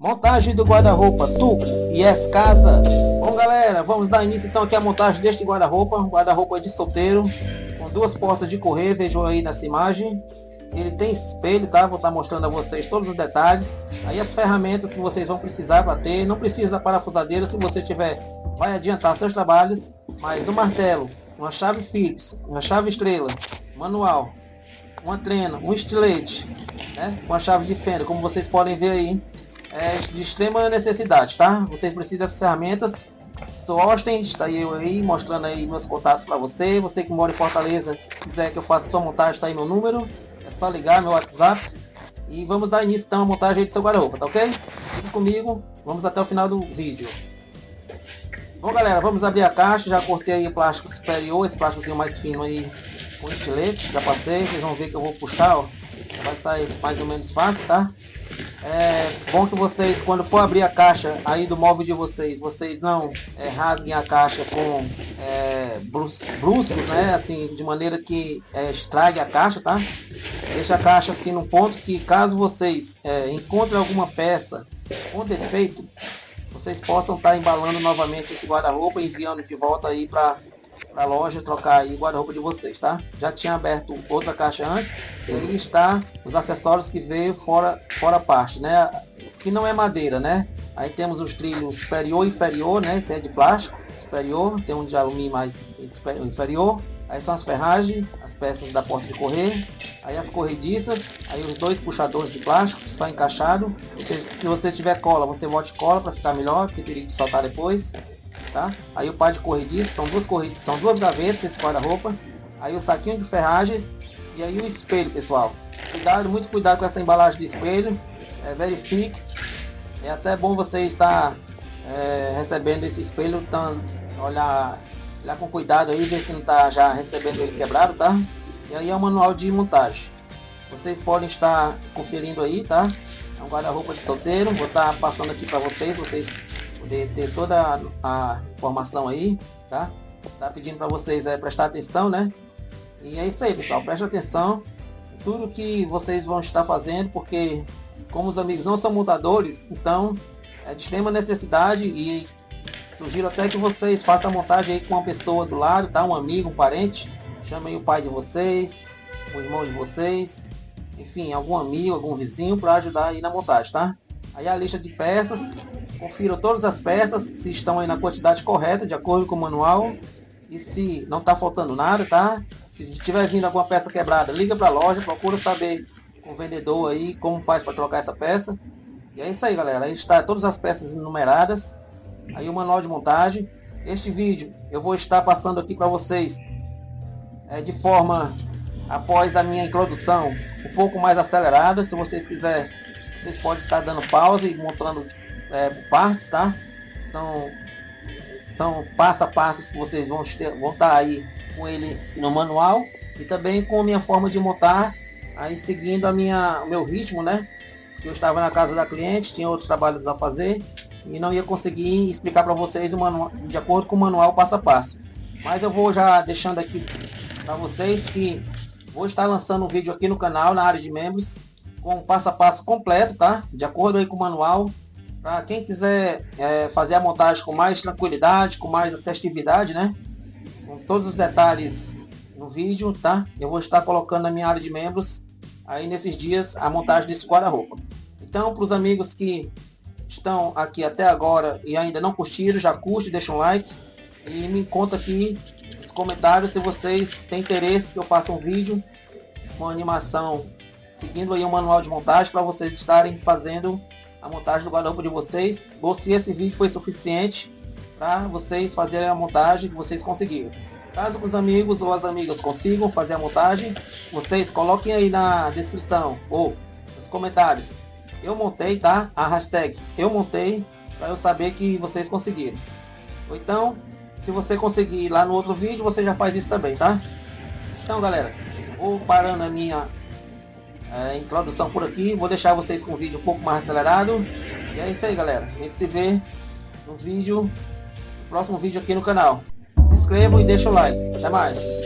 Montagem do guarda-roupa, tu e essa casa. Bom galera, vamos dar início então aqui à montagem deste guarda-roupa. Guarda-roupa de solteiro, com duas portas de correr, vejam aí nessa imagem. Ele tem espelho, tá? Vou estar mostrando a vocês todos os detalhes. Aí as ferramentas que vocês vão precisar para ter. Não precisa da parafusadeira, se você tiver, vai adiantar seus trabalhos. Mas um martelo, uma chave Phillips, uma chave estrela, manual, uma trena, um estilete, né? Com a chave de fenda, como vocês podem ver aí. É de extrema necessidade, tá? Vocês precisam dessas ferramentas. Sou Austin, está eu aí mostrando aí meus contatos para você. Você que mora em Fortaleza, quiser que eu faça sua montagem, está aí meu número. É só ligar meu WhatsApp. E vamos dar início então à montagem aí do seu guarda-roupa, tá ok? Fique comigo, vamos até o final do vídeo. Bom galera, vamos abrir a caixa. Já cortei aí o plástico superior, esse plásticozinho mais fino aí com estilete. Já passei, vocês vão ver que eu vou puxar, ó. Vai sair mais ou menos fácil, tá? É bom que vocês, quando for abrir a caixa aí do móvel de vocês, vocês não rasguem a caixa com bruscos, né? Assim, de maneira que estrague a caixa, tá? Deixa a caixa assim num ponto que, caso vocês encontrem alguma peça com defeito, vocês possam estar embalando novamente esse guarda-roupa e enviando de volta aí para a loja trocar aí o guarda-roupa de vocês, tá? Já tinha aberto outra caixa antes e aí está os acessórios que veio fora a parte, né? Que não é madeira, né? Aí temos os trilhos superior e inferior, né? Esse é de plástico superior, tem um de alumínio mais inferior. Aí são as ferragens, as peças da porta de correr, aí as corrediças, aí os dois puxadores de plástico só encaixado. Se você tiver cola, você bote cola para ficar melhor, porque perigo de soltar depois. Tá? Aí o par de corrediças, são duas gavetas esse guarda-roupa. Aí o saquinho de ferragens e aí o espelho, pessoal. Cuidado, muito cuidado com essa embalagem de espelho. Verifique. É até bom você estar recebendo esse espelho, então olhar com cuidado aí, ver se não está já recebendo ele quebrado, tá? E aí é o manual de montagem. Vocês podem estar conferindo aí, tá? É um guarda-roupa de solteiro. Vou estar passando aqui para vocês poder ter toda a informação aí, tá? Tá pedindo para vocês prestar atenção, né? E é isso aí, pessoal, preste atenção em tudo que vocês vão estar fazendo, porque como os amigos não são montadores, então é de extrema necessidade e sugiro até que vocês façam a montagem aí com uma pessoa do lado, tá? Um amigo, um parente, chame aí o pai de vocês, o irmão de vocês, enfim, algum amigo, algum vizinho para ajudar aí na montagem, tá? Aí a lista de peças, confiram todas as peças, se estão aí na quantidade correta, de acordo com o manual. E se não está faltando nada, tá? Se tiver vindo alguma peça quebrada, liga para a loja, procura saber com o vendedor aí como faz para trocar essa peça. E é isso aí, galera. Aí está todas as peças numeradas. Aí o manual de montagem. Este vídeo eu vou estar passando aqui para vocês de forma, após a minha introdução, um pouco mais acelerada. Se vocês quiserem, vocês podem estar dando pausa e montando por partes, tá? São passo a passo que vocês vão estar aí com ele no manual e também com a minha forma de montar, aí seguindo o meu ritmo, né? Que eu estava na casa da cliente, tinha outros trabalhos a fazer e não ia conseguir explicar para vocês o manual, de acordo com o manual passo a passo. Mas eu vou já deixando aqui para vocês que vou estar lançando um vídeo aqui no canal, na área de membros, com um passo a passo completo, tá? De acordo aí com o manual, para quem quiser fazer a montagem com mais tranquilidade, com mais assertividade, né? Com todos os detalhes no vídeo, tá? Eu vou estar colocando na minha área de membros aí nesses dias a montagem desse guarda-roupa. Então, para os amigos que estão aqui até agora e ainda não curtiram, já curte, deixa um like e me conta aqui nos comentários se vocês têm interesse que eu faça um vídeo com animação seguindo aí o manual de montagem para vocês estarem fazendo a montagem do guarda-roupa de vocês, ou se esse vídeo foi suficiente para vocês fazerem a montagem que vocês conseguiram. Caso os amigos ou as amigas consigam fazer a montagem, vocês coloquem aí na descrição ou nos comentários: eu montei, tá? A hashtag eu montei, para eu saber que vocês conseguiram. Ou então, se você conseguir lá no outro vídeo, você já faz isso também, tá? Então galera, vou parando a minha introdução por aqui, vou deixar vocês com o vídeo um pouco mais acelerado. E é isso aí, galera, a gente se vê no próximo vídeo aqui no canal. Se inscrevam e deixem o like. Até mais.